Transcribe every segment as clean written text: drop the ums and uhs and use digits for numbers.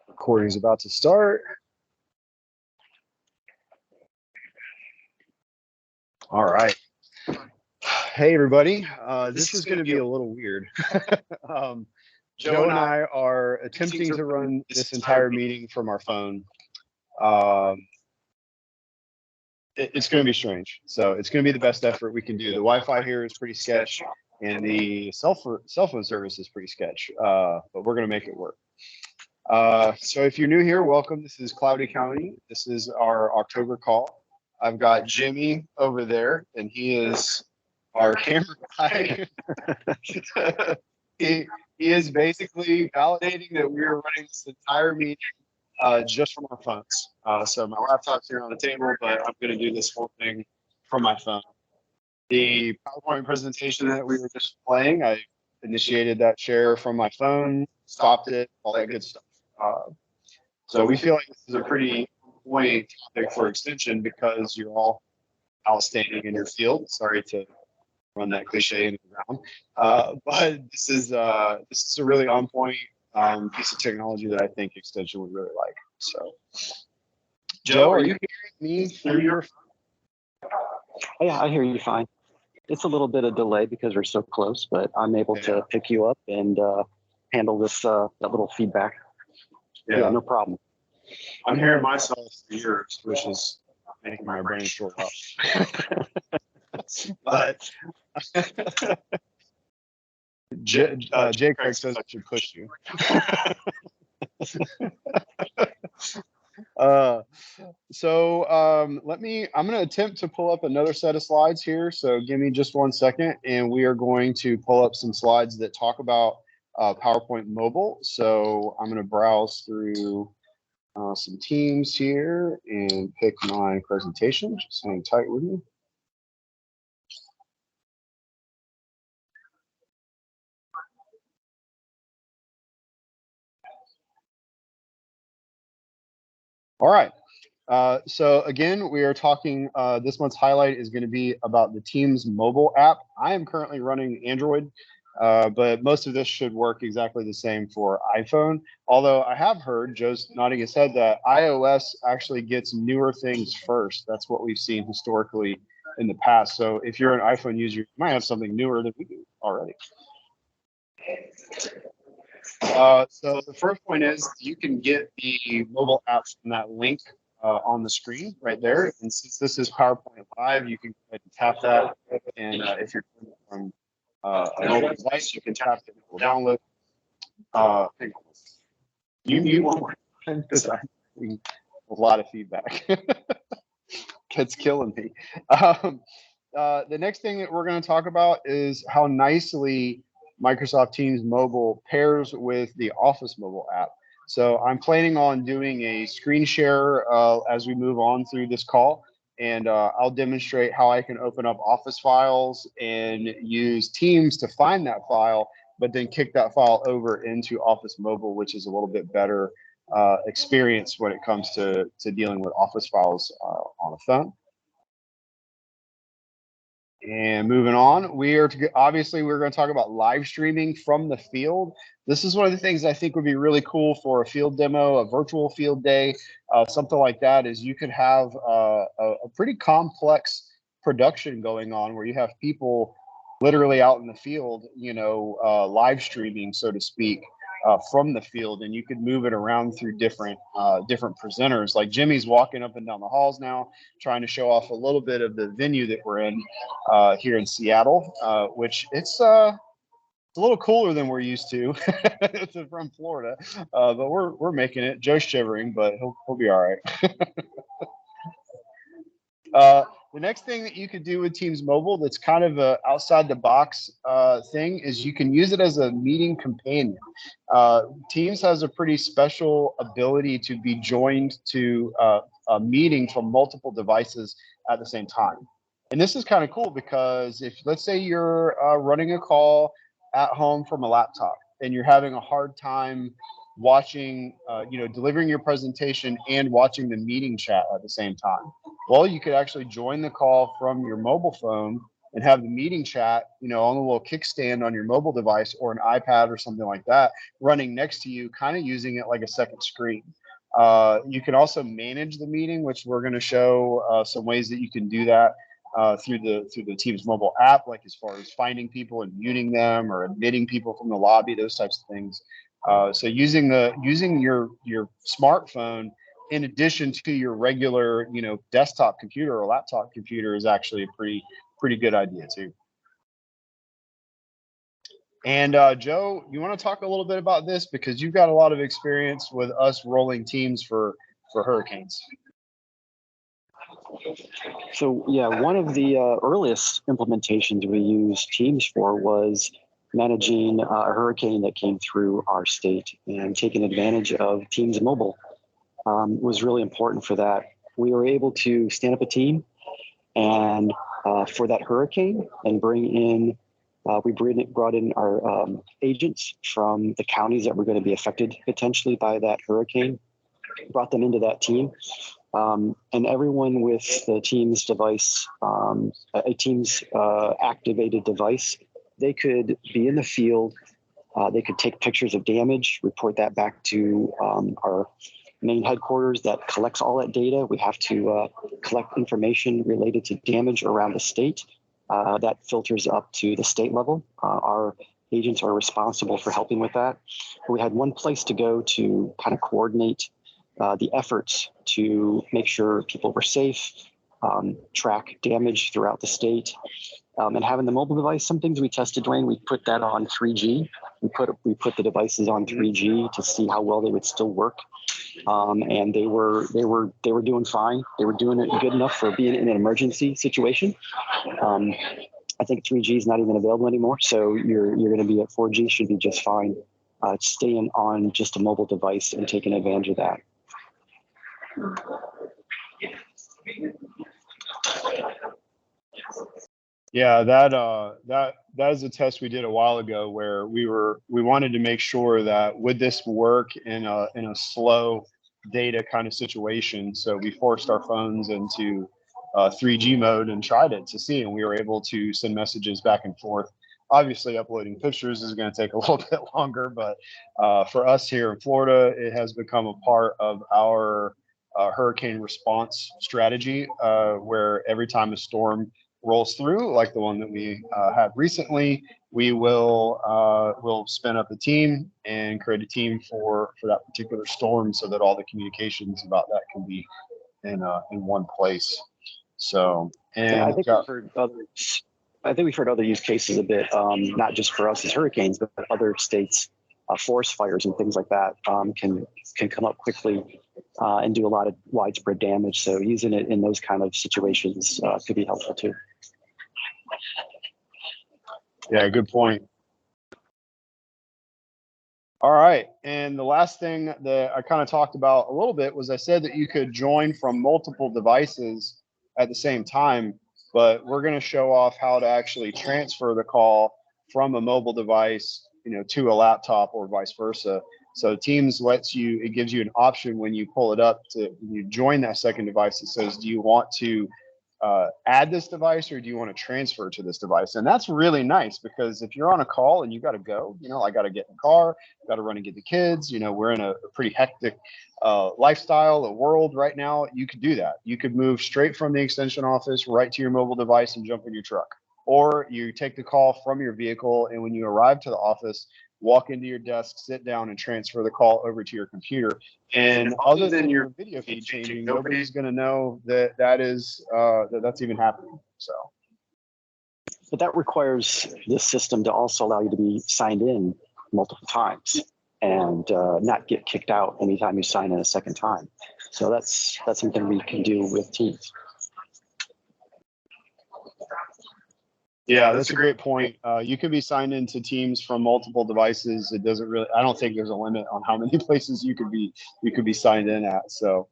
Recording's about to start. All right. Hey, everybody. This is going to be a little weird. um, Joe and I are attempting to run this entire meeting from our phone. It's going to be strange. So it's going to be the best effort we can do. The Wi-Fi here is pretty sketch, and the cell phone service is pretty sketch, but we're going to make it work. So if you're new here, welcome. This is Cloudy County. This is our October call. I've got Jimmy over there, and he is our camera guy. he is basically validating that we are running this entire meeting just from our phones. So my laptop's here on the table, but I'm going to do this whole thing from my phone. The PowerPoint presentation that we were just playing, I initiated that share from my phone, stopped it, all that good stuff. So we feel like this is a pretty point topic for extension because you're all outstanding in your field. Sorry to run that cliche into the ground, but this is a really on point piece of technology that I think extension would really like. So, Joe, are you hearing me through your phone? Yeah, I hear you fine. It's a little bit of delay because we're so close, but I'm able to pick you up and handle this that little feedback. Yeah, no problem. I'm hearing myself through yours, which is making my brain short up. But Jay Craig says I should push you. I'm going to attempt to pull up another set of slides here. So give me just 1 second, and we are going to pull up some slides that talk about PowerPoint Mobile. So I'm going to browse through some Teams here and pick my presentation. Just hang tight with me. All right. So again, we are talking, this month's highlight is going to be about the Teams mobile app. I am currently running Android, but most of this should work exactly the same for iPhone. Although I have heard, Joe's nodding his head, that iOS actually gets newer things first. That's what we've seen historically in the past. So if you're an iPhone user, you might have something newer than we do already. So the first point is you can get the mobile apps from that link on the screen right there. And since this is PowerPoint Live, you can go ahead and tap that. And if you're from a mobile device, you can tap it and it will download. You one more time because I'm getting a lot of feedback. It's killing me. The next thing that we're going to talk about is how nicely Microsoft Teams Mobile pairs with the Office mobile app. So I'm planning on doing a screen share as we move on through this call, and I'll demonstrate how I can open up Office files and use Teams to find that file, but then kick that file over into Office Mobile, which is a little bit better experience when it comes to dealing with Office files on a phone. And moving on, obviously we're going to talk about live streaming from the field. This is one of the things I think would be really cool for a field demo, a virtual field day, something like that. Is you could have a pretty complex production going on where you have people literally out in the field, live streaming, so to speak, from the field, and you could move it around through different presenters. Like Jimmy's walking up and down the halls now, trying to show off a little bit of the venue that we're in here in Seattle, which it's a little cooler than we're used to from Florida, but we're making it. Joe's shivering, but he'll be all right. The next thing that you could do with Teams Mobile that's kind of a outside the box thing is you can use it as a meeting companion. Teams has a pretty special ability to be joined to a meeting from multiple devices at the same time. And this is kind of cool because if, let's say you're running a call at home from a laptop and you're having a hard time watching, delivering your presentation and watching the meeting chat at the same time. Well, you could actually join the call from your mobile phone and have the meeting chat, you know, on a little kickstand on your mobile device or an iPad or something like that running next to you, kind of using it like a second screen. You can also manage the meeting, which we're going to show some ways that you can do that through the Teams mobile app, like as far as finding people and muting them or admitting people from the lobby, those types of things. So using your smartphone in addition to your regular, you know, desktop computer or laptop computer is actually a pretty good idea too. And Joe, you want to talk a little bit about this because you've got a lot of experience with us rolling teams for hurricanes. So yeah, one of the earliest implementations we used Teams for was managing a hurricane that came through our state, and taking advantage of Teams Mobile was really important for that. We were able to stand up a team and for that hurricane and bring in, we brought in our agents from the counties that were going to be affected potentially by that hurricane, brought them into that team. And everyone with the Teams device, a Teams activated device, they could be in the field. They could take pictures of damage, report that back to our main headquarters that collects all that data. We have to collect information related to damage around the state. That filters up to the state level. Our agents are responsible for helping with that. We had one place to go to kind of coordinate the efforts to make sure people were safe, track damage throughout the state, and having the mobile device. Some things we tested, Dwayne, we put that on 3G. We put the devices on 3G to see how well they would still work, and they were doing fine. They were doing it good enough for being in an emergency situation. I think 3G is not even available anymore, so you're going to be at 4G. Should be just fine. Staying on just a mobile device and taking advantage of that. Yeah, that is a test we did a while ago where we wanted to make sure that would this work in a slow data kind of situation. So we forced our phones into 3G mode and tried it to see, and we were able to send messages back and forth. Obviously, uploading pictures is going to take a little bit longer, but for us here in Florida, it has become a part of our hurricane response strategy, where every time a storm rolls through, like the one that we had recently, we will spin up a team and create a team for that particular storm, so that all the communications about that can be in one place. So, and yeah, I think we've heard other use cases a bit, not just for us as hurricanes, but other states, forest fires and things like that can come up quickly and do a lot of widespread damage. So using it in those kind of situations could be helpful too. Yeah, good point. All right, and the last thing that I kind of talked about a little bit was I said that you could join from multiple devices at the same time, but we're going to show off how to actually transfer the call from a mobile device, you know, to a laptop or vice versa. So Teams it gives you an option when you pull it up when you join that second device. It says, do you want to add this device or do you want to transfer to this device? And that's really nice, because if you're on a call and you got to go, you know, I got to get in the car, got to run and get the kids, you know, we're in a pretty hectic lifestyle, a world right now. You could do that. You could move straight from the extension office right to your mobile device and jump in your truck, or you take the call from your vehicle, and when you arrive to the office, walk into your desk, sit down, and transfer the call over to your computer. And other than your video feed changing, nobody's going to know that's even happening. So, but that requires the system to also allow you to be signed in multiple times and not get kicked out anytime you sign in a second time. So that's something we can do with Teams. Yeah, that's a great point. You can be signed into Teams from multiple devices. It doesn't really, I don't think there's a limit on how many places you could be signed in at. So,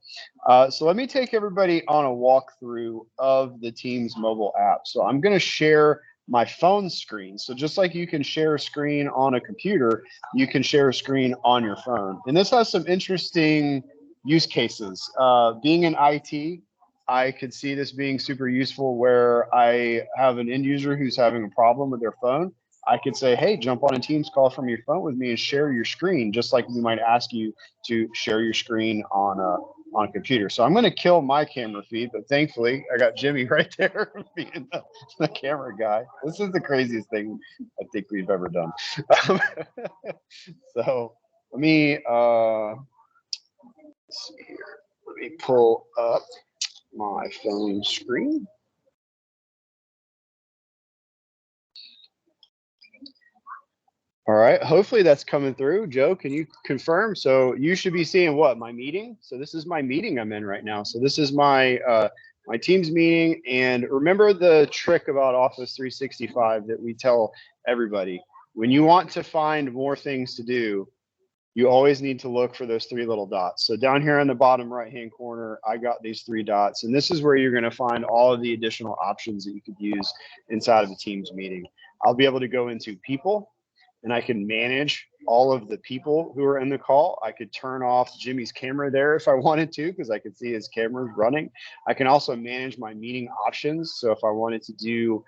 so let me take everybody on a walkthrough of the Teams mobile app. So I'm going to share my phone screen. So just like you can share a screen on a computer, you can share a screen on your phone. And this has some interesting use cases. Being in IT, I could see this being super useful where I have an end user who's having a problem with their phone. I could say, hey, jump on a Teams call from your phone with me and share your screen, just like we might ask you to share your screen on a computer. So I'm going to kill my camera feed, but thankfully I got Jimmy right there being the camera guy. This is the craziest thing I think we've ever done. So let me let's see here. Let me pull up my phone screen. All right, hopefully that's coming through. Joe, can you confirm? So you should be seeing what, my meeting? So this is my meeting I'm in right now. So this is my my Teams meeting. And remember the trick about Office 365 that we tell everybody. When you want to find more things to do, you always need to look for those three little dots. So down here in the bottom right-hand corner, I got these three dots, and this is where you're going to find all of the additional options that you could use inside of a Teams meeting. I'll be able to go into people, and I can manage all of the people who are in the call. I could turn off Jimmy's camera there if I wanted to, because I could see his cameras running. I can also manage my meeting options. So if I wanted to do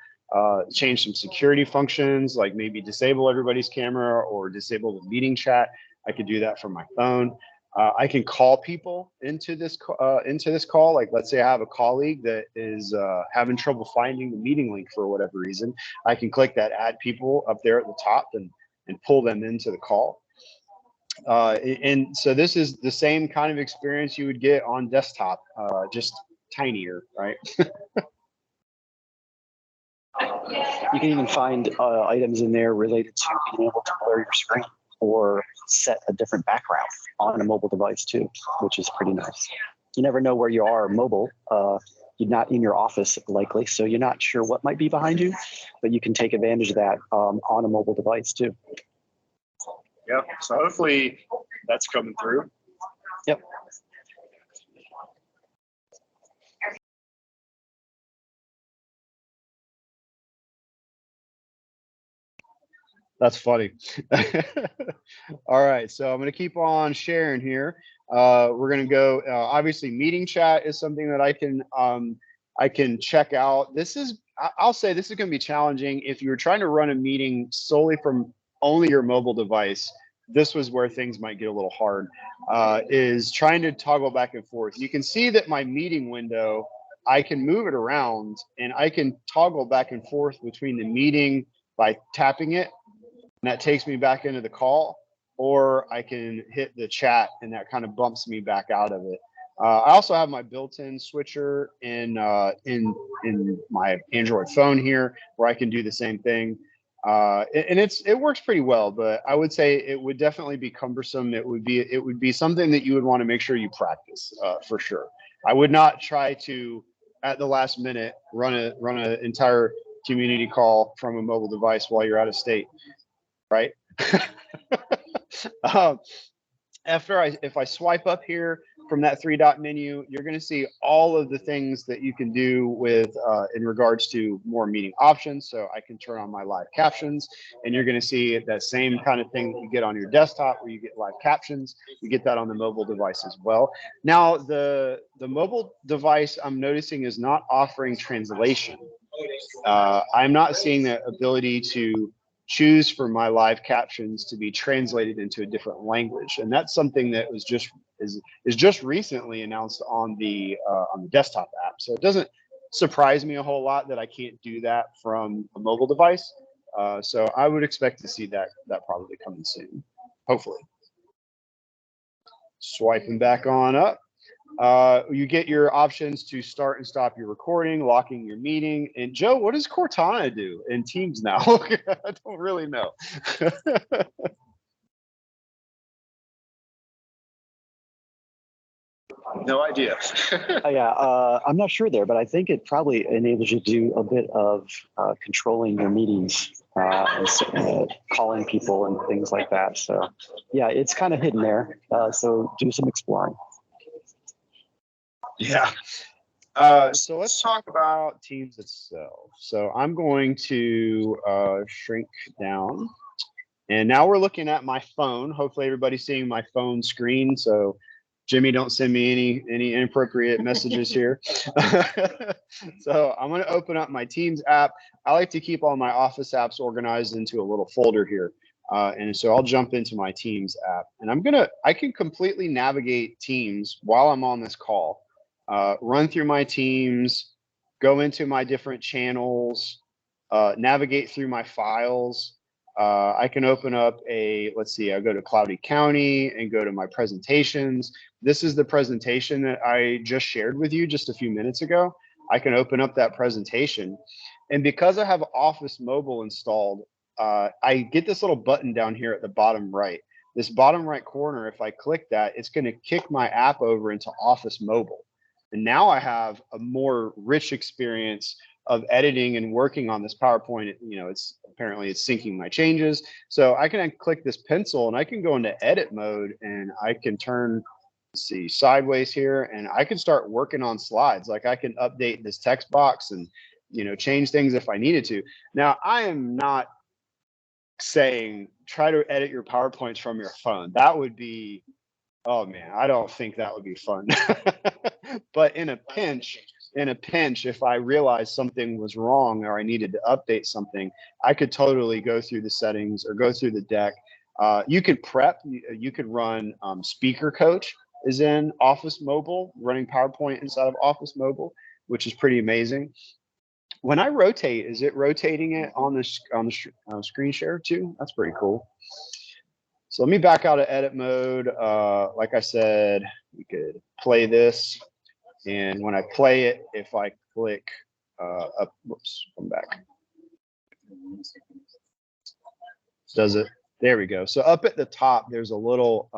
change some security functions, like maybe disable everybody's camera or disable the meeting chat, I could do that from my phone. I can call people into this call. Like, let's say I have a colleague that is having trouble finding the meeting link for whatever reason. I can click that add people up there at the top and pull them into the call. And so this is the same kind of experience you would get on desktop, just tinier, right? You can even find items in there related to being able to blur your screen or set a different background on a mobile device too, which is pretty nice. You never know where you are mobile. You're not in your office likely, so you're not sure what might be behind you, but you can take advantage of that on a mobile device too. Yep. So hopefully that's coming through. Yep. That's funny. All right, so I'm going to keep on sharing here. We're going to go. Obviously, meeting chat is something that I can check out. I'll say this is going to be challenging if you're trying to run a meeting solely from only your mobile device. This was where things might get a little hard. Is trying to toggle back and forth. You can see that my meeting window, I can move it around and I can toggle back and forth between the meeting by tapping it. And that takes me back into the call, or I can hit the chat and that kind of bumps me back out of it. I also have my built-in switcher in my Android phone here, where I can do the same thing. And it works pretty well, but I would say it would definitely be cumbersome. It would be something that you would want to make sure you practice for sure. I would not try to at the last minute run an entire community call from a mobile device while you're out of state. Right? If I swipe up here from that three dot menu, you're going to see all of the things that you can do with in regards to more meeting options. So I can turn on my live captions, and you're going to see that same kind of thing that you get on your desktop where you get live captions. You get that on the mobile device as well. Now, the mobile device I'm noticing is not offering translation. I'm not seeing the ability to choose for my live captions to be translated into a different language, and that's something that was just is just recently announced on the desktop app. So it doesn't surprise me a whole lot that I can't do that from a mobile device. So I would expect to see that probably coming soon, hopefully. Swiping back on up. You get your options to start and stop your recording, locking your meeting. And Joe, what does Cortana do in Teams now? I don't really know. No idea. I'm not sure there, but I think it probably enables you to do a bit of controlling your meetings and calling people and things like that. So yeah, it's kind of hidden there. So do some exploring. Yeah. So let's talk about Teams itself. So I'm going to shrink down. And now we're looking at my phone. Hopefully everybody's seeing my phone screen. So Jimmy, don't send me any inappropriate messages here. So I'm going to open up my Teams app. I like to keep all my Office apps organized into a little folder here. And so I'll jump into my Teams app, and I can completely navigate Teams while I'm on this call, run through my Teams, go into my different channels, navigate through my files. I can open up let's see, I'll go to Cloudy County and go to my presentations. This is the presentation that I just shared with you just a few minutes ago. I can open up that presentation. And because I have Office Mobile installed, I get this little button down here at the bottom right. This bottom right corner, if I click that, it's going to kick my app over into Office Mobile. And now I have a more rich experience of editing and working on this PowerPoint. It's syncing my changes. So I can click this pencil and I can go into edit mode, and I can turn, let's see, sideways here, and I can start working on slides. Like I can update this text box and, change things if I needed to. Now, I am not saying try to edit your PowerPoints from your phone. That would be, oh man, I don't think that would be fun. But in a pinch, if I realized something was wrong or I needed to update something, I could totally go through the settings or go through the deck. You could prep, you could run Speaker Coach is in Office Mobile, running PowerPoint inside of Office Mobile, which is pretty amazing. When I rotate, is it rotating it on the screen share too? That's pretty cool. So let me back out of edit mode. Like I said, we could play this. And when I play it, if I click up, whoops, come back. Does it? There we go. So up at the top, there's a little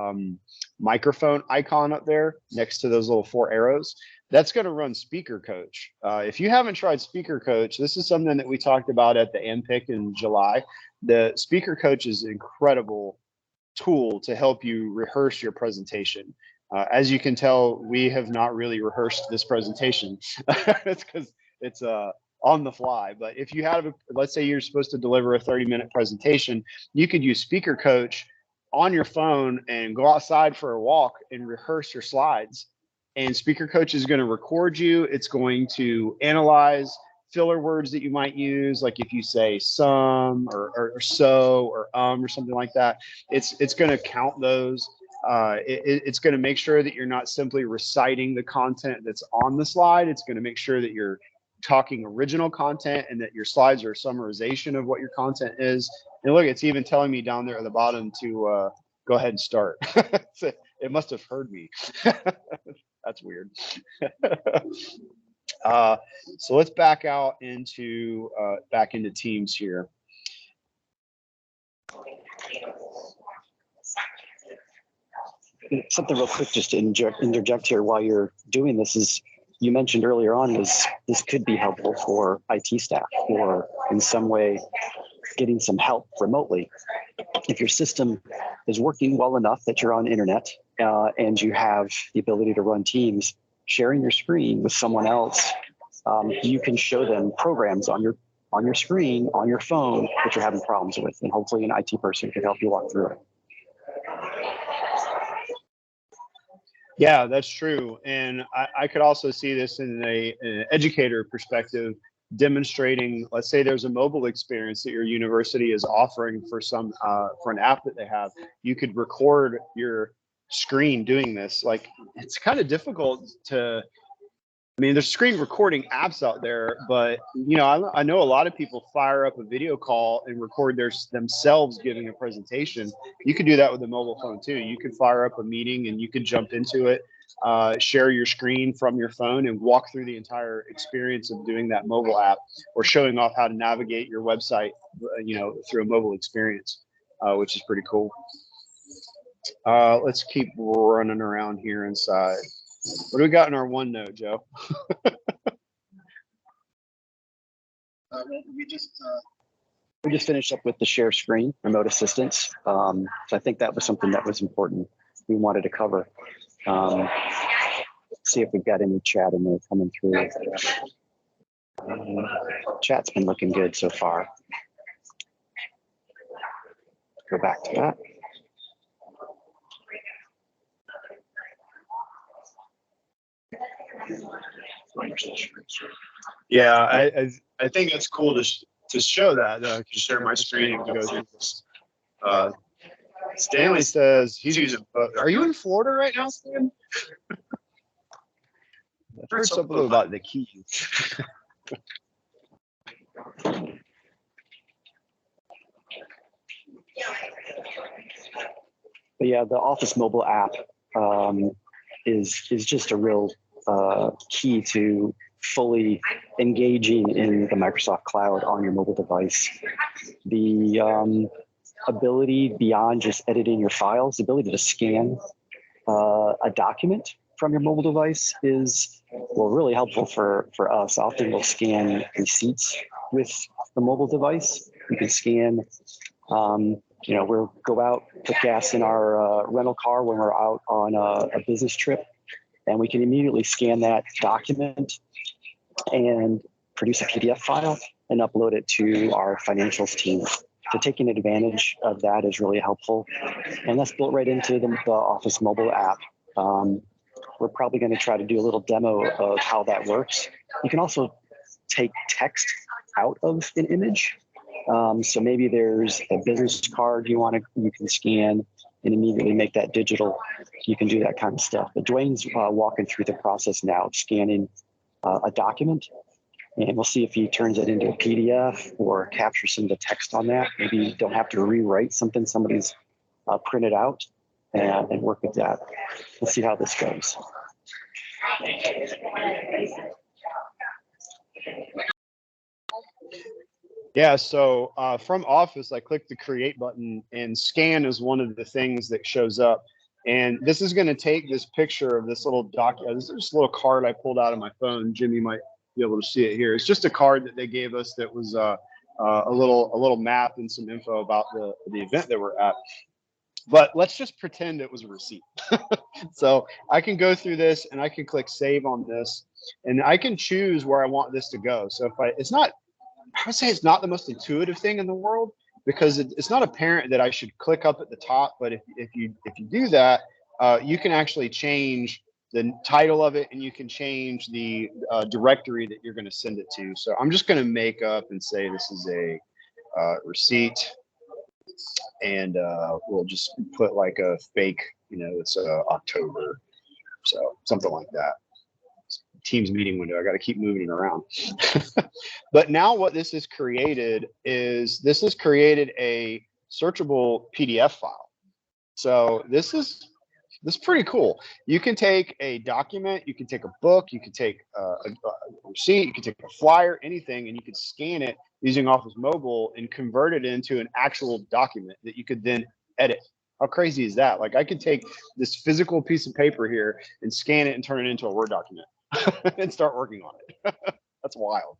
microphone icon up there next to those little 4 arrows. That's going to run Speaker Coach. If you haven't tried Speaker Coach, this is something that we talked about at the MPIC in July. The Speaker Coach is an incredible tool to help you rehearse your presentation. As you can tell, we have not really rehearsed this presentation. It's because it's on the fly. But if you have, let's say you're supposed to deliver a 30-minute presentation, you could use Speaker Coach on your phone and go outside for a walk and rehearse your slides. And Speaker Coach is going to record you. It's going to analyze filler words that you might use, like if you say some or so or something like that. It's going to count those. It's going to make sure that you're not simply reciting the content that's on the slide. It's going to make sure that you're talking original content and that your slides are a summarization of what your content is. And look, it's even telling me down there at the bottom to go ahead and start. It must have heard me. That's weird. So let's back out into Teams here. Something real quick just to interject here while you're doing this is, you mentioned earlier on, was this could be helpful for IT staff or in some way getting some help remotely. If your system is working well enough that you're on internet and you have the ability to run Teams, sharing your screen with someone else, you can show them programs on your screen, on your phone that you're having problems with, and hopefully an IT person can help you walk through it. Yeah, that's true. And I could also see this in an educator perspective, demonstrating, let's say there's a mobile experience that your university is offering for an app that they have. You could record your screen doing this. Like, it's kind of difficult to, I mean, there's screen recording apps out there, but I know a lot of people fire up a video call and record themselves giving a presentation. You could do that with a mobile phone too. You could fire up a meeting and you could jump into it, share your screen from your phone and walk through the entire experience of doing that mobile app, or showing off how to navigate your website, through a mobile experience, which is pretty cool. Let's keep running around here inside. What do we got in our OneNote, Joe? We just finished up with the share screen, remote assistance. So I think that was something that was important we wanted to cover. See if we've got any chat in there coming through. Chat's been looking good so far. Go back to that. Yeah, I think it's cool to show that. I can share my screen and go through this. Stanley says he's using. Are you in Florida right now, Stan? I've heard something about the Keys. But yeah, the Office mobile app is just a real key to fully engaging in the Microsoft Cloud on your mobile device. The ability beyond just editing your files, the ability to scan a document from your mobile device is really helpful for us. Often we'll scan receipts with the mobile device. You can scan. We'll go out, put gas in our rental car when we're out on a business trip, and we can immediately scan that document and produce a PDF file and upload it to our financials team. So taking advantage of that is really helpful. And that's built right into the Office mobile app. We're probably going to try to do a little demo of how that works. You can also take text out of an image. So maybe there's a business card you can scan and immediately make that digital. You can do that kind of stuff. But Dwayne's walking through the process now of scanning a document, and we'll see if he turns it into a PDF or captures some of the text on that. Maybe you don't have to rewrite something somebody's printed out and work with that. Let's see how this goes. Yeah, so from Office, I click the Create button, and Scan is one of the things that shows up. And this is going to take this picture of this little this is a little card I pulled out of my phone. Jimmy might be able to see it here. It's just a card that they gave us that was a little map and some info about the event that we're at. But let's just pretend it was a receipt. So I can go through this and I can click Save on this, and I can choose where I want this to go. So I would say it's not the most intuitive thing in the world, because it's not apparent that I should click up at the top. But if you do that, you can actually change the title of it, and you can change the directory that you're going to send it to. So I'm just going to make up and say this is a receipt, and we'll just put like a fake, it's October, so something like that. Teams meeting window. I got to keep moving it around. But now what this has created is a searchable PDF file. So this is pretty cool. You can take a document, you can take a book, you can take a receipt, you can take a flyer, anything, and you can scan it using Office Mobile and convert it into an actual document that you could then edit. How crazy is that? Like, I could take this physical piece of paper here and scan it and turn it into a Word document and start working on it. That's wild.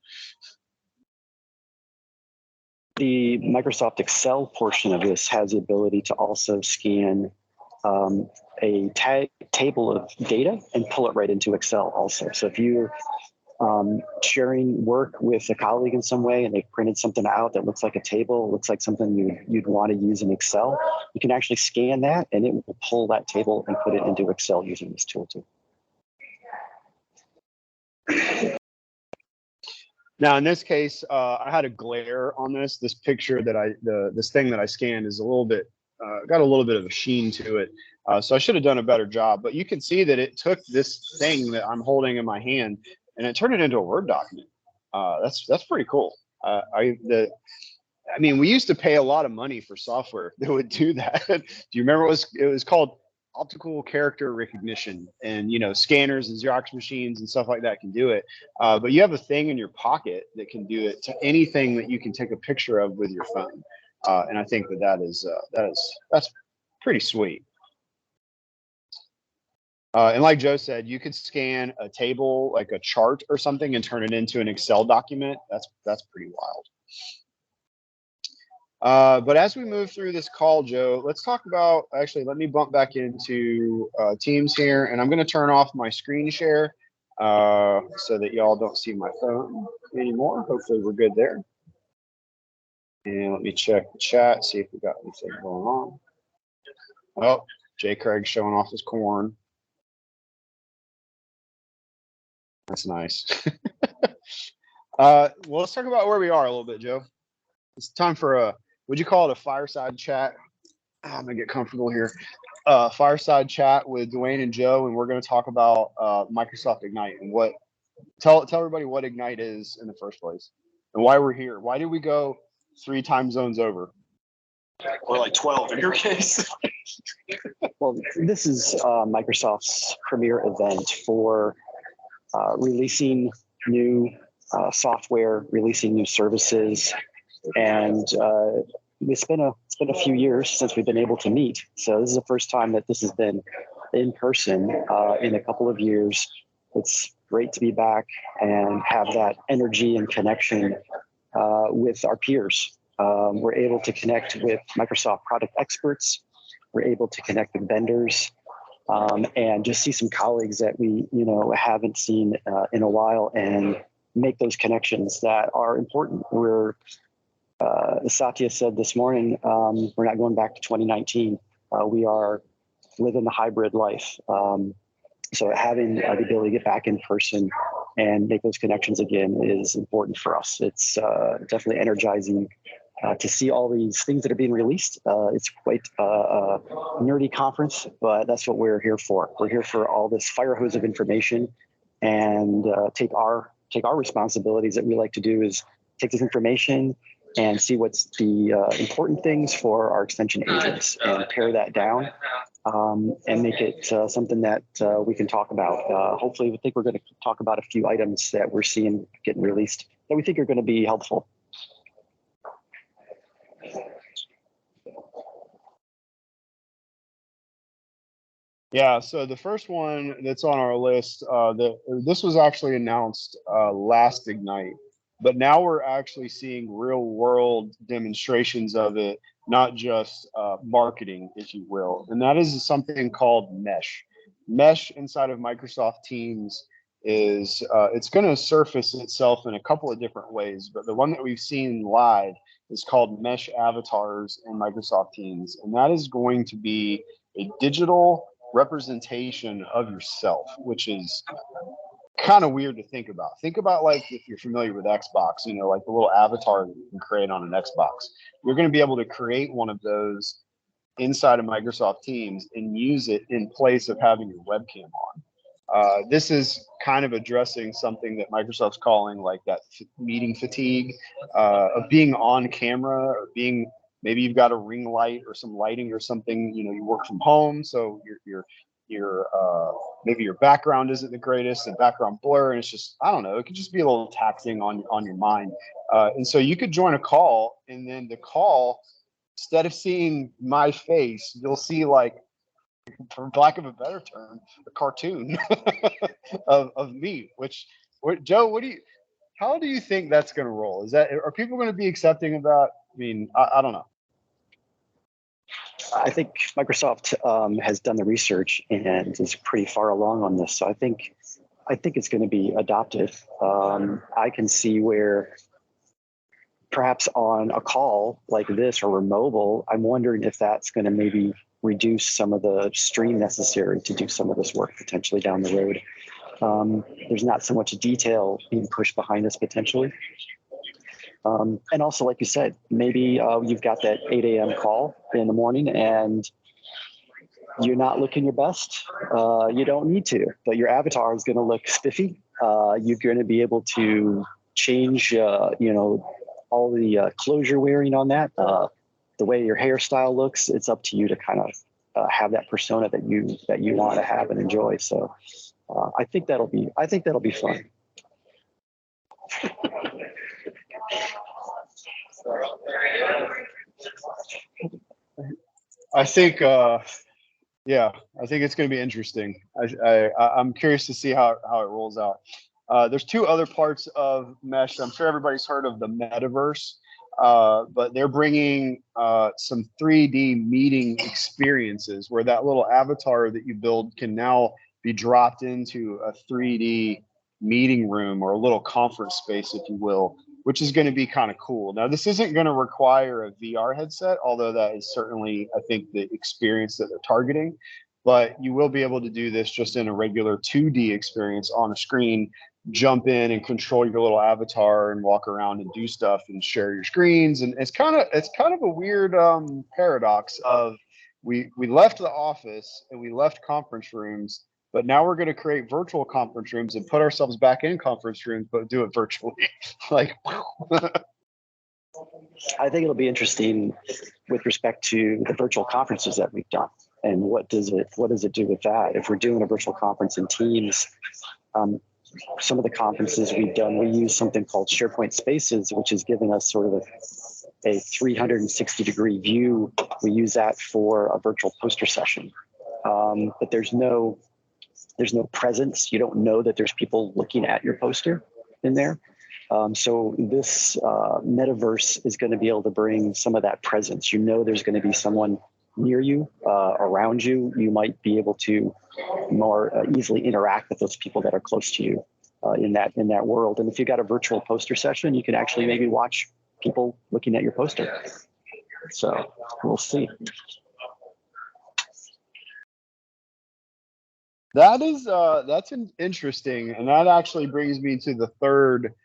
The Microsoft Excel portion of this has the ability to also scan a table of data and pull it right into Excel also. So if you're sharing work with a colleague in some way and they've printed something out that looks like a table, looks like something you'd want to use in Excel, you can actually scan that and it will pull that table and put it into Excel using this tool too. Now, in this case, I had a glare on this. This picture that this thing that I scanned is a little bit, got a little bit of a sheen to it. So I should have done a better job. But you can see that it took this thing that I'm holding in my hand and it turned it into a Word document. That's pretty cool. I mean, we used to pay a lot of money for software that would do that. Do you remember it was called optical character recognition, and scanners and Xerox machines and stuff like that can do it, but you have a thing in your pocket that can do it to anything that you can take a picture of with your phone, and I think that's pretty sweet. And like Joe said, you could scan a table, like a chart or something, and turn it into an Excel document. That's pretty wild. But as we move through this call, Joe, let's talk about, actually, let me bump back into Teams here, and I'm going to turn off my screen share so that y'all don't see my phone anymore. Hopefully we're good there. And let me check the chat, see if we got anything going on. Oh, Jay Craig's showing off his corn. That's nice. Well, let's talk about where we are a little bit, Joe. It's time for would you call it a fireside chat? I'm gonna get comfortable here. Fireside chat with Dwayne and Joe, and we're gonna talk about Microsoft Ignite and what. Tell everybody what Ignite is in the first place, and why we're here. Why did we go 3 time zones over? Or like 12 in your case. Well, this is Microsoft's premier event for releasing new software, releasing new services, and it's been a few years since we've been able to meet. So this is the first time that this has been in person in a couple of years. It's great to be back and have that energy and connection with our peers. We're able to connect with Microsoft product experts. We're able to connect with vendors and just see some colleagues that we haven't seen in a while and make those connections that are important. As Satya said this morning, we're not going back to 2019. We are living the hybrid life. So having the ability to get back in person and make those connections again is important for us. It's definitely energizing to see all these things that are being released. It's quite a nerdy conference, but that's what we're here for. We're here for all this fire hose of information and take our responsibilities that we like to do is take this information and see what's the important things for our extension agents and pare that down and make it something that we can talk about. Hopefully, we think we're going to talk about a few items that we're seeing getting released that we think are going to be helpful. Yeah, so the first one that's on our list, this was actually announced last Ignite, but now we're actually seeing real world demonstrations of it, not just marketing, if you will. And that is something called Mesh. Mesh inside of Microsoft Teams is it's going to surface itself in a couple of different ways, but the one that we've seen live is called Mesh Avatars in Microsoft Teams, and that is going to be a digital representation of yourself, which is kind of weird to think about. Think about like if you're familiar with Xbox, like the little avatar that you can create on an Xbox. You're going to be able to create one of those inside of Microsoft Teams and use it in place of having your webcam on. This is kind of addressing something that Microsoft's calling like that meeting fatigue of being on camera or being. Maybe you've got a ring light or some lighting or something. You work from home, so your maybe your background isn't the greatest, and background blur, and it's just I don't know. It could just be a little taxing on your mind. And so you could join a call, and then the call, instead of seeing my face, you'll see like, for lack of a better term, a cartoon of me. Joe, how do you think that's going to roll? Are people going to be accepting of that? I mean, I don't know. I think Microsoft has done the research and is pretty far along on this. So I think it's going to be adopted. I can see where perhaps on a call like this or mobile, I'm wondering if that's going to maybe reduce some of the stream necessary to do some of this work potentially down the road. There's not so much detail being pushed behind this potentially. And also, like you said, maybe you've got that 8 a.m. call in the morning and you're not looking your best. You don't need to, but your avatar is going to look spiffy. You're going to be able to change, all the clothes you're wearing on that, the way your hairstyle looks. It's up to you to kind of have that persona that you want to have and enjoy. So I think that'll be fun. I think, I think it's going to be interesting. I'm curious to see how it rolls out. There's 2 other parts of Mesh. I'm sure everybody's heard of the metaverse, but they're bringing some 3D meeting experiences where that little avatar that you build can now be dropped into a 3D meeting room or a little conference space, if you will, which is going to be kind of cool. Now, this isn't going to require a VR headset, although that is certainly, I think, the experience that they're targeting. But you will be able to do this just in a regular 2D experience on a screen jump in and control your little avatar and walk around and do stuff and share your screens. And it's kind of a weird paradox of we left the office and we left conference rooms, but now we're going to create virtual conference rooms and put ourselves back in conference rooms, but do it virtually. Like, I think it'll be interesting with respect to the virtual conferences that we've done, and what does it do with that? If we're doing a virtual conference in Teams, some of the conferences we've done, we use something called SharePoint Spaces, which is giving us sort of a 360-degree view. We use that for a virtual poster session, but there's no presence. You don't know that there's people looking at your poster in there. So this metaverse is going to be able to bring some of that presence. You know, there's going to be someone near you, around you. You might be able to more easily interact with those people that are close to you in that world. And if you've got a virtual poster session, you can actually maybe watch people looking at your poster. So we'll see. That's interesting, and that actually brings me to the third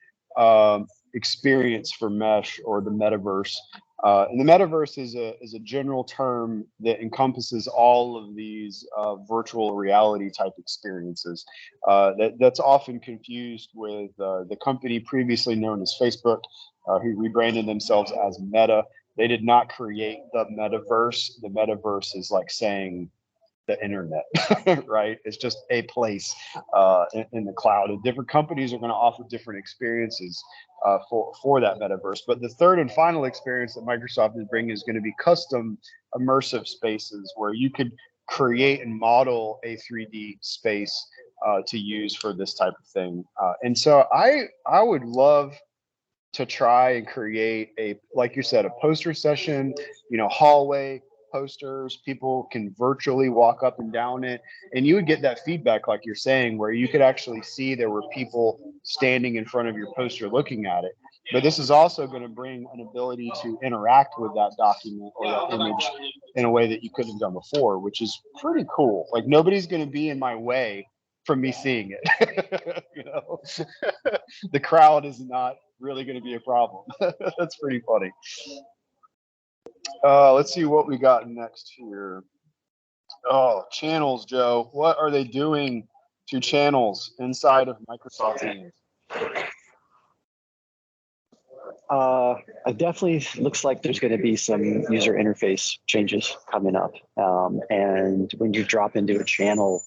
experience for Mesh, or the metaverse. And the metaverse is a general term that encompasses all of these virtual reality type experiences. That's often confused with the company previously known as Facebook, who rebranded themselves as Meta. They did not create the metaverse. The metaverse is like saying the internet, right? It's just a place in the cloud. And different companies are going to offer different experiences for that metaverse. But the third and final experience that Microsoft is bringing is going to be custom immersive spaces, where you could create and model a 3D space to use for this type of thing. And so I would love to try and create like you said, a poster session, hallway posters. People can virtually walk up and down it, and you would get that feedback like you're saying, where you could actually see there were people standing in front of your poster looking at it. But this is also going to bring an ability to interact with that document or that image in a way that you couldn't have done before, which is pretty cool. Like, nobody's going to be in my way from me seeing it. The crowd is not really going to be a problem. That's pretty funny. Let's see what we got next here. Oh, channels, Joe. What are they doing to channels inside of Microsoft Teams? It definitely looks like there's going to be some user interface changes coming up. And when you drop into a channel,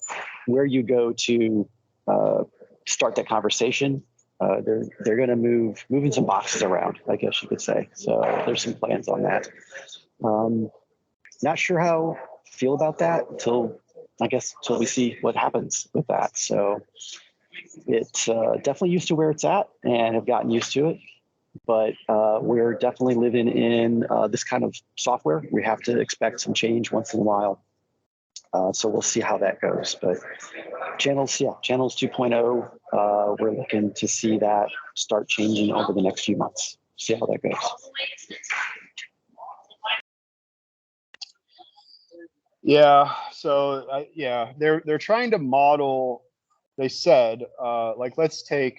where you go to start that conversation, they're going to moving some boxes around, I guess you could say. So there's some plans on that. Not sure how I feel about that until we see what happens with that. So it's definitely used to where it's at and have gotten used to it. But we're definitely living in this kind of software. We have to expect some change once in a while. So we'll see how that goes. But channels 2.0, we're looking to see that start changing over the next few months. See how that goes. Yeah. So they're trying to model. They said, like, let's take.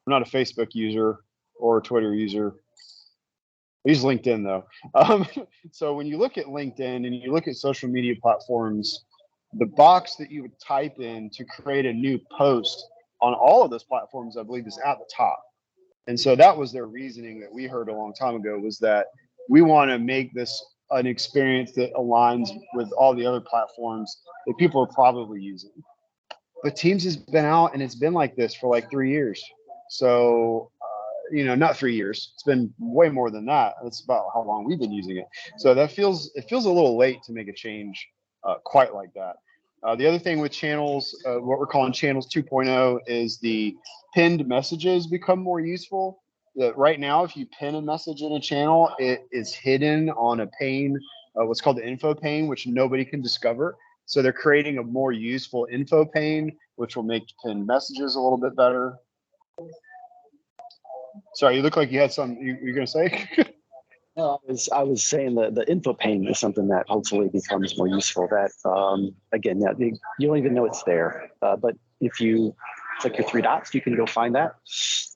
I'm not a Facebook user or a Twitter user. I use LinkedIn though. So when you look at LinkedIn and you look at social media platforms, the box that you would type in to create a new post on all of those platforms, I believe, is at the top. And so that was their reasoning that we heard a long time ago, was that we want to make this an experience that aligns with all the other platforms that people are probably using. But Teams has been out and it's been like this for like 3 years. So, not 3 years. It's been way more than that. That's about how long we've been using it. So it feels a little late to make a change quite like that. The other thing with channels, what we're calling channels 2.0, is the pinned messages become more useful. Right now, if you pin a message in a channel, it is hidden on a pane, what's called the info pane, which nobody can discover. So they're creating a more useful info pane, which will make pinned messages a little bit better. Sorry, you look like you had something you're going to say. No, I was saying that the info pane is something that hopefully becomes more useful. That again, you don't even know it's there. But if you click your three dots, you can go find that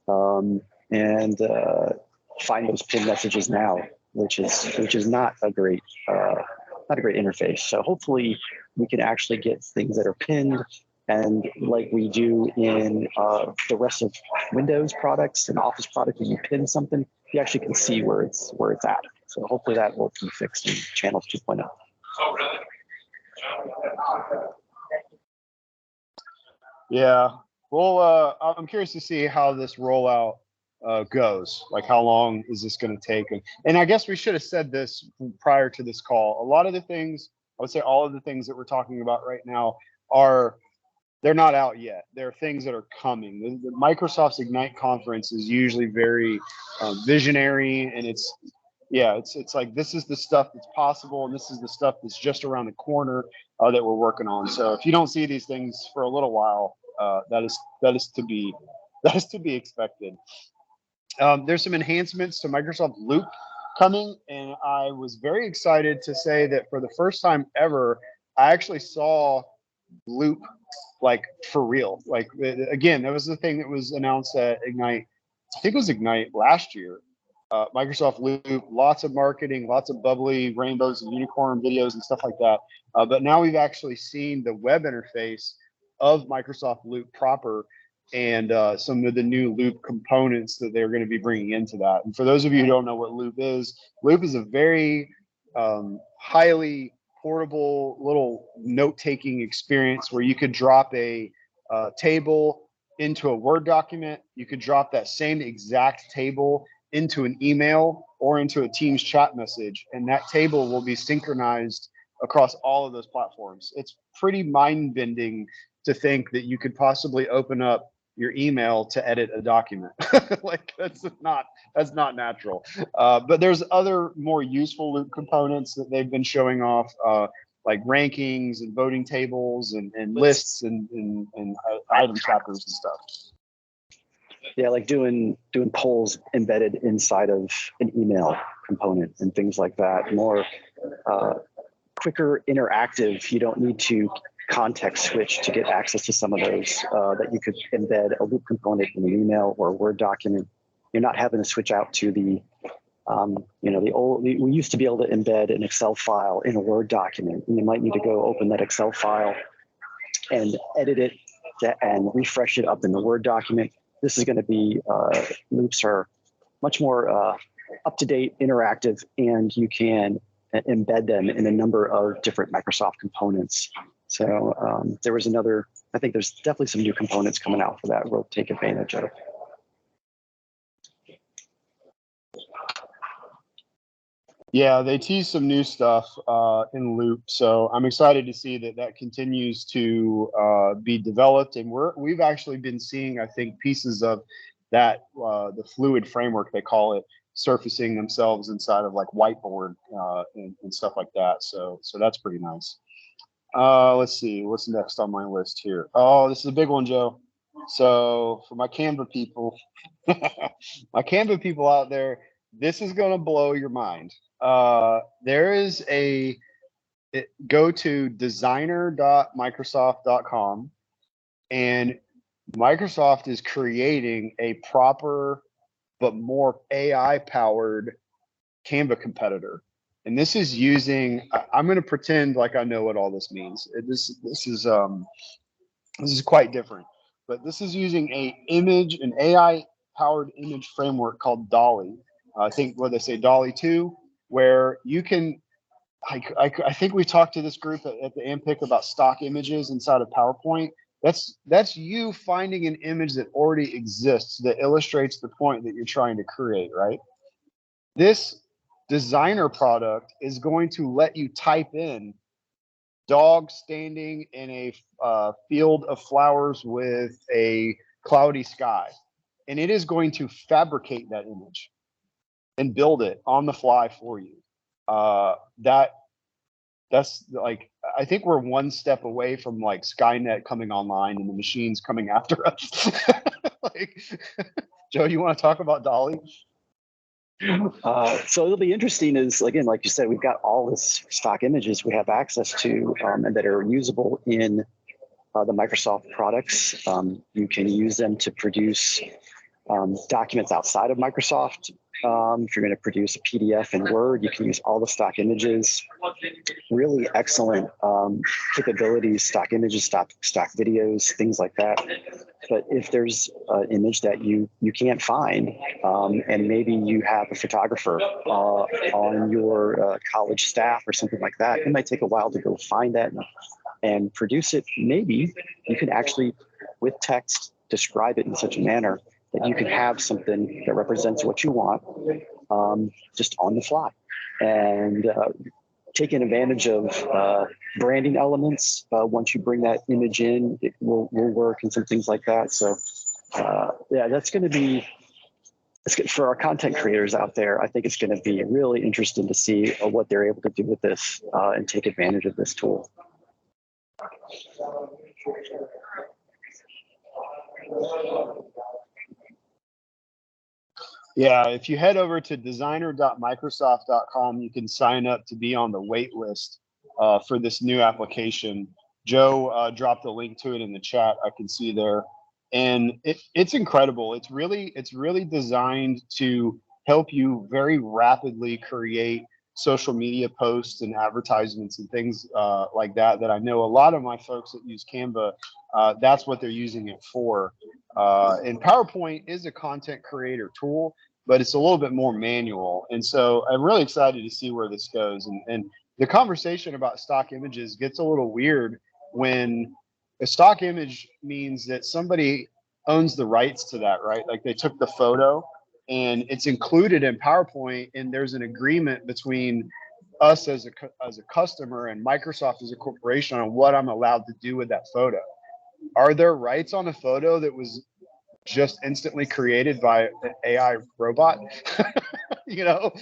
and find those pinned messages now, which is not a great interface. So hopefully we can actually get things that are pinned, and like we do in the rest of Windows products and Office products, when you pin something, you actually can see where it's at. So hopefully that will be fixed in Channels 2.0. Oh, really? Yeah. Well, I'm curious to see how this rollout goes. Like, how long is this going to take? And I guess we should have said this prior to this call. A lot of the things, I would say all of the things that we're talking about right now they're not out yet. They're things that are coming. The Microsoft's Ignite conference is usually very visionary, and it's like, this is the stuff that's possible, and this is the stuff that's just around the corner that we're working on. So if you don't see these things for a little while, that is to be expected. There's some enhancements to Microsoft Loop coming, and I was very excited to say that for the first time ever, I actually saw Loop like for real. Like, again, that was the thing that was announced at Ignite. I think it was Ignite last year. Microsoft Loop, lots of marketing, lots of bubbly rainbows and unicorn videos and stuff like that. But now we've actually seen the web interface of Microsoft Loop proper, and some of the new Loop components that they're going to be bringing into that. And for those of you who don't know what Loop is a very highly portable little note-taking experience where you could drop a table into a Word document. You could drop that same exact table into an email or into a Teams chat message, and that table will be synchronized across all of those platforms. It's pretty mind-bending to think that you could possibly open up your email to edit a document. Like, that's not natural. But there's other more useful Loop components that they've been showing off, like rankings and voting tables and lists and item trackers and stuff. Yeah, like doing polls embedded inside of an email component and things like that. More quicker, interactive. You don't need to context switch to get access to some of those that you could embed a Loop component in an email or a Word document. You're not having to switch out to the we used to be able to embed an Excel file in a Word document, and you might need to go open that Excel file and edit it and refresh it up in the Word document. This is going to be, Loops are much more up-to-date, interactive, and you can embed them in a number of different Microsoft components. So there was I think there's definitely some new components coming out for that we'll take advantage of. Yeah, they teased some new stuff in Loop, so I'm excited to see that continues to be developed, and we've actually been seeing, I think, pieces of that the fluid framework, they call it, surfacing themselves inside of like Whiteboard and stuff like that. So that's pretty nice. Let's see, what's next on my list here? Oh, this is a big one, Joe. So for my Canva people, out there, this is going to blow your mind. There is go to designer.microsoft.com, and Microsoft is creating a proper but more AI powered Canva competitor. And this is using, I'm going to pretend like I know what all this means. This is quite different, but this is using an AI powered image framework called DALL-E. I think what they say, DALL-E 2, where you can, I think we talked to this group at the AMPIC about stock images inside of PowerPoint. That's you finding an image that already exists that illustrates the point that you're trying to create, right? This designer product is going to let you type in dog standing in a field of flowers with a cloudy sky, and it is going to fabricate that image and build it on the fly for you. That's like, I think we're one step away from like Skynet coming online and the machines coming after us. Like, Joe, you want to talk about DALL-E? So it'll be interesting is, again, like you said, we've got all this stock images we have access to and that are usable in the Microsoft products. You can use them to produce documents outside of Microsoft. If you're going to produce a PDF in Word, you can use all the stock images. Really excellent capabilities, stock images, stock videos, things like that. But if there's an image that you can't find, and maybe you have a photographer on your college staff or something like that, it might take a while to go find that and produce it. Maybe you can actually, with text, describe it in such a manner that you can have something that represents what you want, just on the fly. And taking advantage of branding elements, once you bring that image in, it will work and some things like that. So yeah, that's going to be, for our content creators out there, I think it's going to be really interesting to see what they're able to do with this and take advantage of this tool. Yeah, if you head over to designer.microsoft.com, you can sign up to be on the wait list for this new application. Joe dropped a link to it in the chat. I can see there, and it's incredible. It's really designed to help you very rapidly create social media posts and advertisements and things like that. That I know a lot of my folks that use Canva, that's what they're using it for. And PowerPoint is a content creator tool, but it's a little bit more manual. And so I'm really excited to see where this goes. And the conversation about stock images gets a little weird when a stock image means that somebody owns the rights to that, right? Like they took the photo and it's included in PowerPoint, and there's an agreement between us as a customer and Microsoft as a corporation on what I'm allowed to do with that photo. Are there rights on a photo that was just instantly created by an AI robot? You know,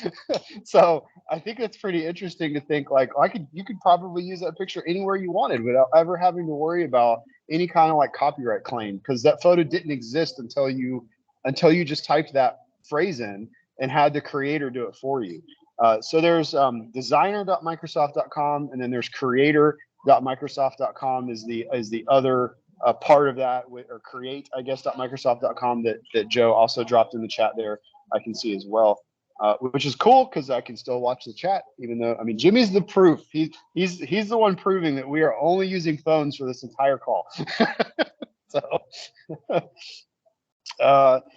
so I think it's pretty interesting to think like you could probably use that picture anywhere you wanted without ever having to worry about any kind of like copyright claim, because that photo didn't exist until you just typed that phrase in and had the creator do it for you. So there's designer.microsoft.com, and then there's creator.microsoft.com is the other part of that, or create, I guess, .microsoft.com that Joe also dropped in the chat there. I can see as well, which is cool because I can still watch the chat, even though, I mean, Jimmy's the proof. He's the one proving that we are only using phones for this entire call.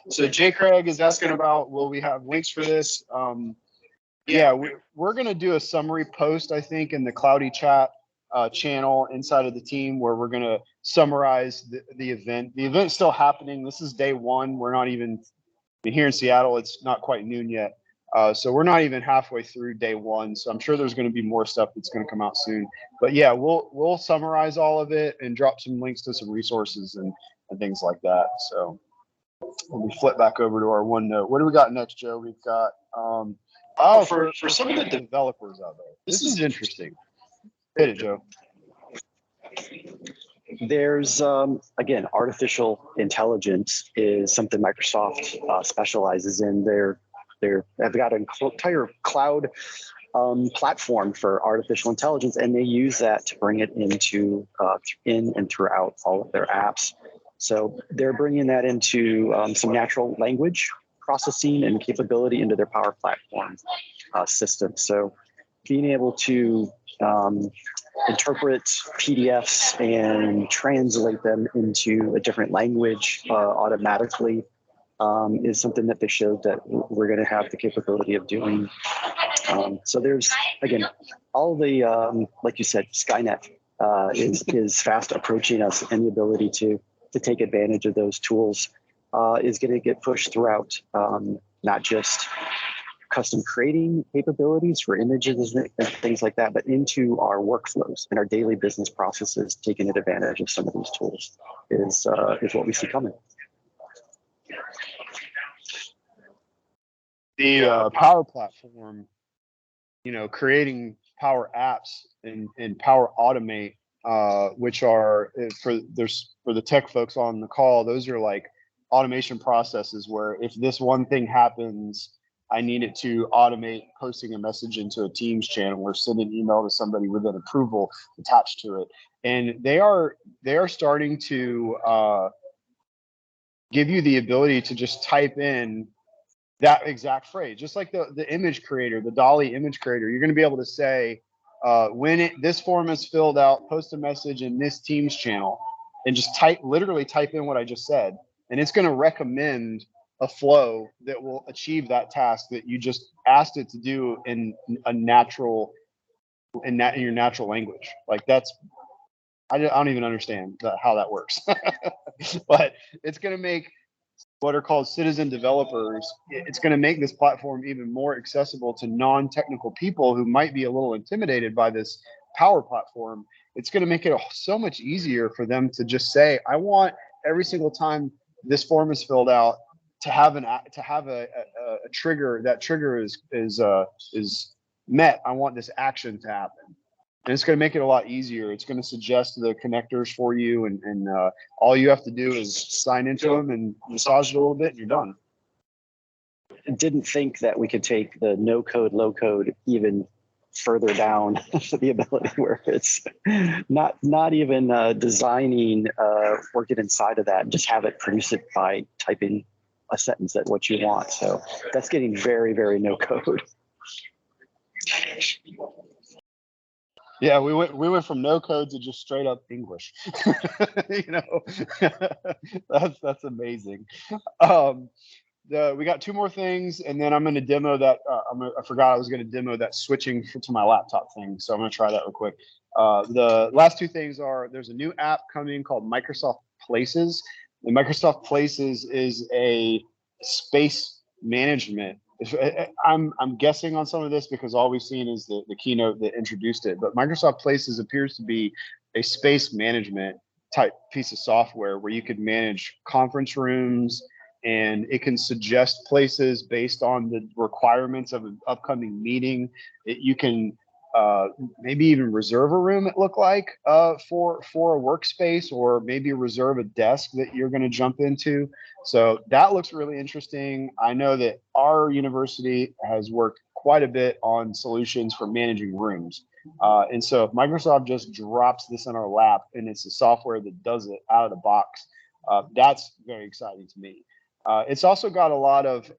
So Jay Craig is asking about, will we have links for this? Yeah, we're going to do a summary post, I think, in the Cloudy Chat channel inside of the team, where we're going to summarize the event. The event's still happening. This is day one. We're not even, I mean, here in Seattle, it's not quite noon yet. So we're not even halfway through day one. So I'm sure there's going to be more stuff that's going to come out soon. But yeah, we'll summarize all of it and drop some links to some resources and things like that. So when we flip back over to our OneNote, what do we got next, Joe? We've got for some of the developers out there, this is interesting. Hit it, Joe. There's, again, artificial intelligence is something Microsoft specializes in. They've got an entire cloud platform for artificial intelligence, and they use that to bring it into in and throughout all of their apps. So they're bringing that into some natural language processing and capability into their Power Platform system. So being able to interpret PDFs and translate them into a different language automatically is something that they showed that we're going to have the capability of doing. So there's, again, all the, like you said, Skynet is fast approaching us, and the ability to take advantage of those tools is going to get pushed throughout, not just custom creating capabilities for images and things like that, but into our workflows and our daily business processes. Taking advantage of some of these tools is what we see coming. The Power Platform, you know, creating Power Apps and Power Automate, which are for the tech folks on the call, those are like automation processes where if this one thing happens, I need it to automate posting a message into a Teams channel or send an email to somebody with an approval attached to it. And they are starting to give you the ability to just type in that exact phrase, just like the image creator, the Dolly image creator. You're going to be able to say, when this form is filled out, post a message in this Teams channel, and just literally type in what I just said, and it's going to recommend a flow that will achieve that task that you just asked it to do in a natural, in your natural language. Like I don't even understand how that works, but it's going to make what are called citizen developers. It's going to make this platform even more accessible to non-technical people who might be a little intimidated by this power platform. It's going to make it so much easier for them to just say, I want every single time this form is filled out to have a trigger. That trigger is met. I want this action to happen. And it's going to make it a lot easier. It's going to suggest the connectors for you, and all you have to do is sign into them and massage it a little bit, and you're done. Didn't think that we could take the no code, low code even further down to the ability where it's not even designing working inside of that, just have it produce it by typing a sentence at what you want. So that's getting very, very no code. Yeah, we went from no code to just straight up English. That's amazing. We got two more things, and then I'm going to demo that. I forgot I was going to demo that switching to my laptop thing, so I'm going to try that real quick. The last two things are, there's a new app coming called Microsoft Places. And Microsoft Places is a space management. I'm guessing on some of this because all we've seen is the keynote that introduced it. But Microsoft Places appears to be a space management type piece of software where you could manage conference rooms, and it can suggest places based on the requirements of an upcoming meeting. You can maybe even reserve a room, it looked like, for a workspace, or maybe reserve a desk that you're going to jump into. So that looks really interesting. I know that our university has worked quite a bit on solutions for managing rooms. And so if Microsoft just drops this in our lap and it's a software that does it out of the box, that's very exciting to me. It's also got a lot of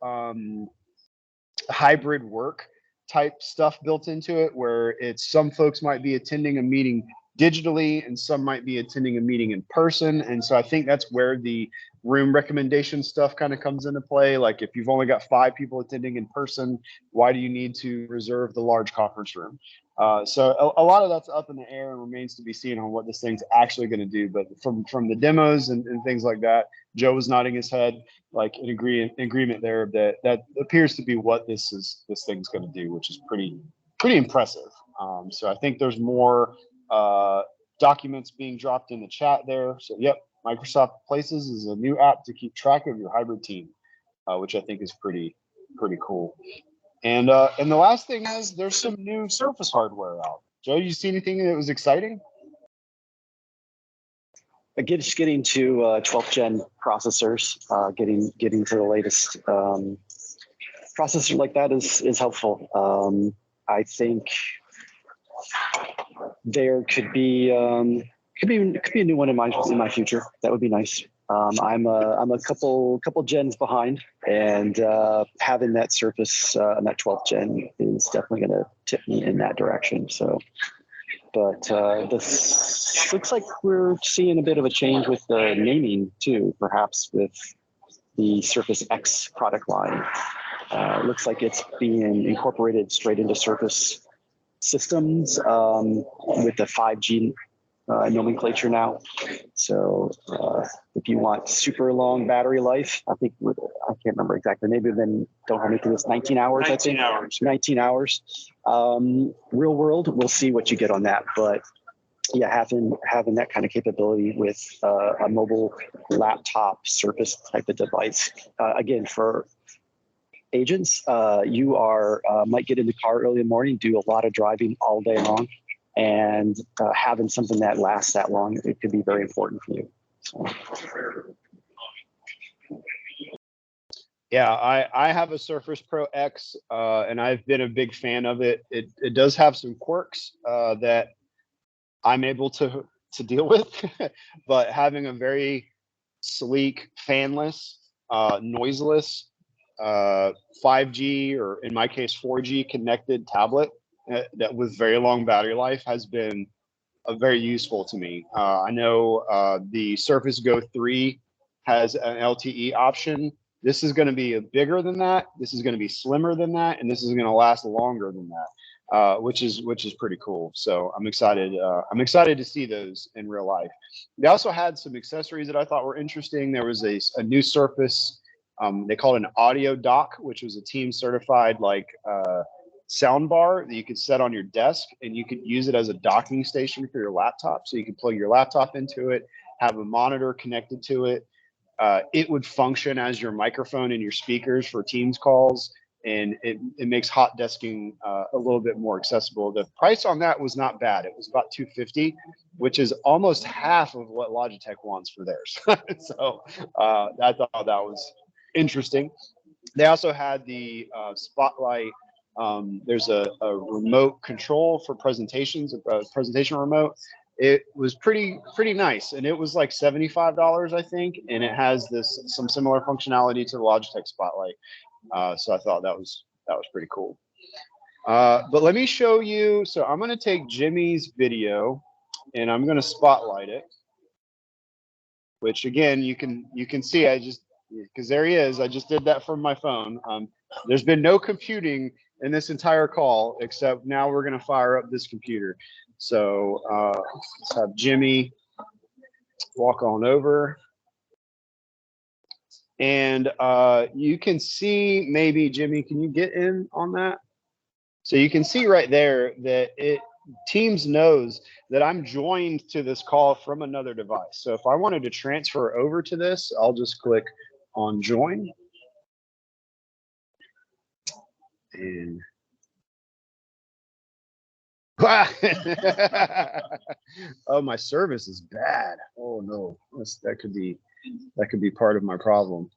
hybrid work type stuff built into it, where it's some folks might be attending a meeting digitally and some might be attending a meeting in person. And so I think that's where the room recommendation stuff kind of comes into play. Like if you've only got 5 people attending in person, why do you need to reserve the large conference room? So a lot of that's up in the air and remains to be seen on what this thing's actually going to do. But from the demos and things like that, Joe was nodding his head like in agreement there that appears to be what this thing's going to do, which is pretty impressive. So I think there's more documents being dropped in the chat there. So yep, Microsoft Places is a new app to keep track of your hybrid team, which I think is pretty cool. And the last thing is there's some new Surface hardware out. Joe, you see anything that was exciting? Just getting to 12th gen processors, getting to the latest processor like that is helpful. I think there could be a new one in my future. That would be nice. I'm a couple gens behind, and having that Surface on that 12th gen is definitely going to tip me in that direction. So, but this looks like we're seeing a bit of a change with the naming too, perhaps with the Surface X product line. It looks like it's being incorporated straight into Surface systems with the 5G nomenclature now. So if you want super long battery life, I think I can't remember exactly. Maybe then don't hold me to this. 19 hours. 19 I think. hours. 19 hours. Real world, we'll see what you get on that. But yeah, having that kind of capability with a mobile laptop Surface type of device, again for agents, you might get in the car early in the morning, do a lot of driving all day long. And having something that lasts that long, it could be very important for you. So. Yeah, I have a Surface Pro X, and I've been a big fan of it. It does have some quirks that I'm able to deal with, but having a very sleek, fanless, noiseless, 5G or in my case 4G connected tablet that with very long battery life has been very useful to me. I know the Surface Go 3 has an LTE option. This is going to be bigger than that. This is going to be slimmer than that, and this is going to last longer than that, which is pretty cool. So I'm excited. I'm excited to see those in real life. They also had some accessories that I thought were interesting. There was a new Surface. They called it an audio dock, which was a team certified like sound bar that you could set on your desk, and you could use it as a docking station for your laptop. So you could plug your laptop into it, have a monitor connected to it. It would function as your microphone and your speakers for Teams calls, and it makes hot desking a little bit more accessible. The price on that was not bad. It was about $250, which is almost half of what Logitech wants for theirs. So I thought that was interesting. They also had the Spotlight. There's a remote control for presentations, a presentation remote. It was pretty nice, and it was like $75, I think, and it has some similar functionality to the Logitech Spotlight. So I thought that was pretty cool. But let me show you. So I'm going to take Jimmy's video, and I'm going to spotlight it. Which again, you can see. Because there he is. I just did that from my phone. There's been no computing in this entire call, except now we're going to fire up this computer. So let's have Jimmy walk on over. And you can see, maybe, Jimmy, can you get in on that? So you can see right there that Teams knows that I'm joined to this call from another device. So if I wanted to transfer over to this, I'll just click on join. And oh, my service is bad. Oh no, that could be part of my problem.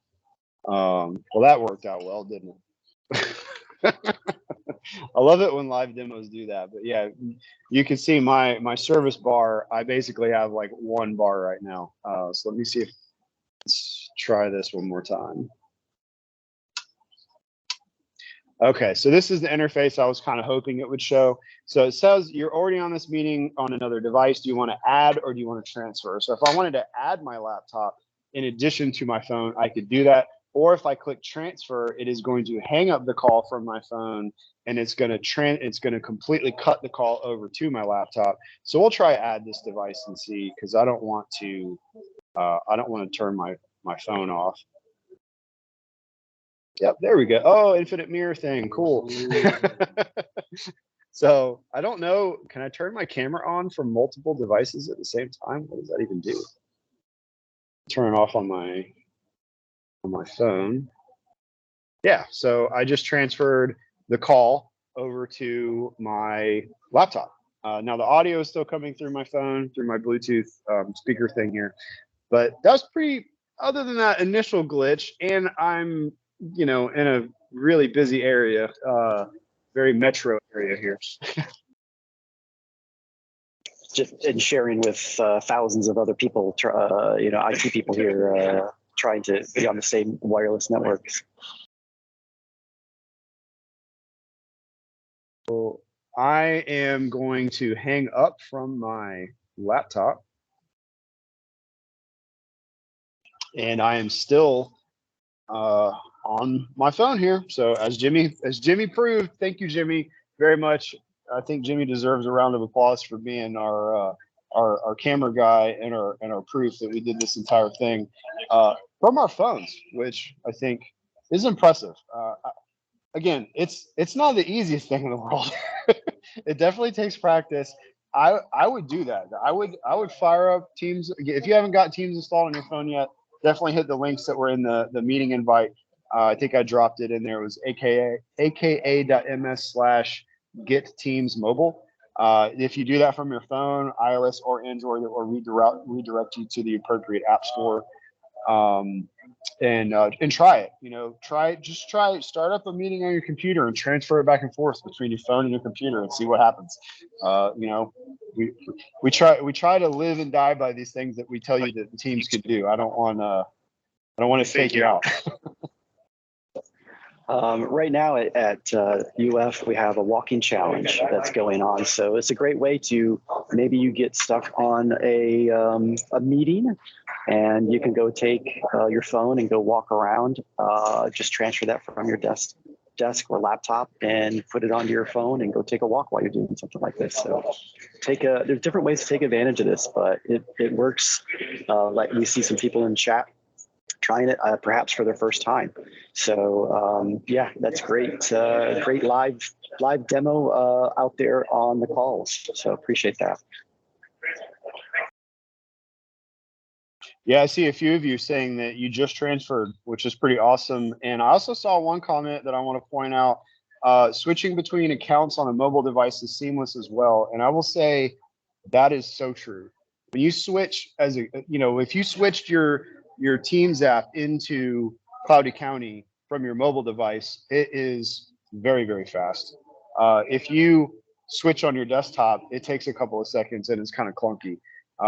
Well, that worked out well, didn't it? I love it when live demos do that. But yeah, you can see my service bar. I basically have like one bar right now. So let me see if let's try this one more time. Okay, so this is the interface I was kind of hoping it would show. So it says you're already on this meeting on another device. Do you want to add or do you want to transfer? So if I wanted to add my laptop in addition to my phone, I could do that. Or if I click transfer, it is going to hang up the call from my phone, and it's going to completely cut the call over to my laptop. So we'll try add this device and see, because I don't want to turn my phone off. Yep, there we go. Oh, infinite mirror thing. Cool. So I don't know. Can I turn my camera on from multiple devices at the same time? What does that even do? Turn it off on my phone. Yeah, so I just transferred the call over to my laptop. Now the audio is still coming through my phone, through my Bluetooth speaker thing here. But that's pretty, other than that initial glitch, and I'm, in a really busy area, very metro area here. Just in sharing with thousands of other people, IT people here trying to be on the same wireless network. So I am going to hang up from my laptop, and I am still on my phone here. So as Jimmy proved, thank you, Jimmy, very much. I think Jimmy deserves a round of applause for being our camera guy and our proof that we did this entire thing from our phones, which I think is impressive. Again, it's not the easiest thing in the world. It definitely takes practice. I would do that. I would fire up Teams. If you haven't got Teams installed on your phone yet, definitely hit the links that were in the meeting invite. I think I dropped it in there. It was aka.ms/get Teams mobile. If you do that from your phone, iOS or Android, it will redirect you to the appropriate app store. and try it. Just try it. Start up a meeting on your computer and transfer it back and forth between your phone and your computer and see what happens. We try to live and die by these things that we tell you that the teams can do. I don't want to fake you out. Right now at UF, we have a walking challenge that's going on. So it's a great way to, maybe you get stuck on a meeting and you can go take your phone and go walk around. Just transfer that from your desk or laptop and put it onto your phone and go take a walk while you're doing something like this. So there's different ways to take advantage of this, but it works. Like we see some people in chat trying it perhaps for their first time. So yeah, that's great. Great live demo out there on the calls. So appreciate that. Yeah, I see a few of you saying that you just transferred, which is pretty awesome. And I also saw one comment that I want to point out. Switching between accounts on a mobile device is seamless as well. And I will say that is so true. When you switch if you switched your Teams app into Cloudy County from your mobile device, it is very, very fast. If you switch on your desktop, it takes a couple of seconds and it's kind of clunky.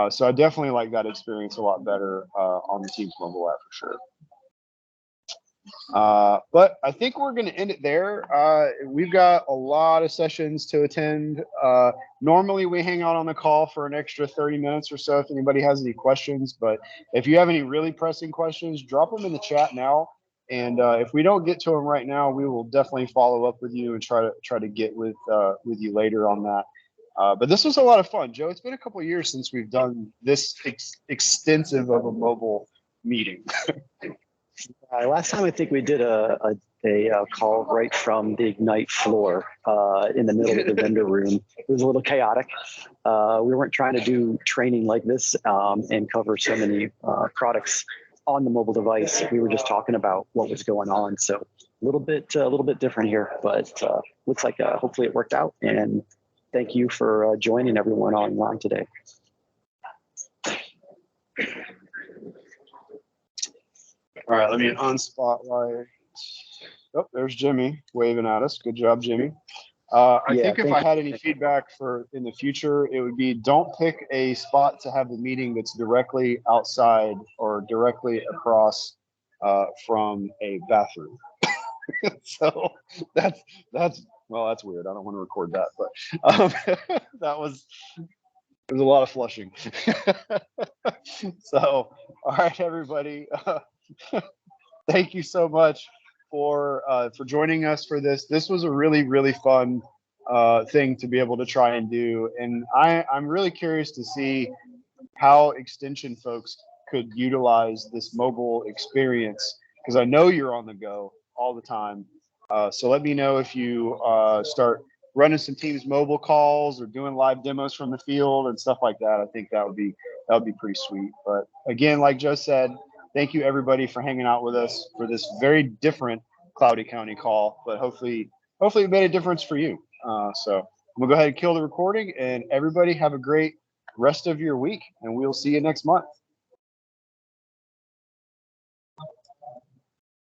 So I definitely like that experience a lot better on the Teams mobile app for sure. But I think we're going to end it there. We've got a lot of sessions to attend. Normally we hang out on the call for an extra 30 minutes or so if anybody has any questions. But if you have any really pressing questions, drop them in the chat now. And if we don't get to them right now, we will definitely follow up with you and try to get with you later on that. But this was a lot of fun, Joe. It's been a couple of years since we've done this extensive of a mobile meeting. Last time I think we did a call right from the Ignite floor in the middle of the vendor room. It was a little chaotic. We weren't trying to do training like this and cover so many products on the mobile device. We were just talking about what was going on. So a little bit different here, but looks like hopefully it worked out. And thank you for joining everyone online today. All right, let me unspotlight. Oh, there's Jimmy waving at us. Good job, Jimmy. I think if I had any feedback for in the future, it would be don't pick a spot to have the meeting that's directly outside or directly across from a bathroom. So that's weird. I don't want to record that, but it was a lot of flushing. So, all right, everybody. Thank you so much for joining us for this. This was a really, really fun thing to be able to try and do. And I'm really curious to see how extension folks could utilize this mobile experience, because I know you're on the go all the time. So let me know if you start running some Teams mobile calls or doing live demos from the field and stuff like that. I think that would be pretty sweet. But again, like Joe said, thank you everybody for hanging out with us for this very different Cloudy County call, but hopefully it made a difference for you. So I'm gonna go ahead and kill the recording, and everybody have a great rest of your week, and we'll see you next month.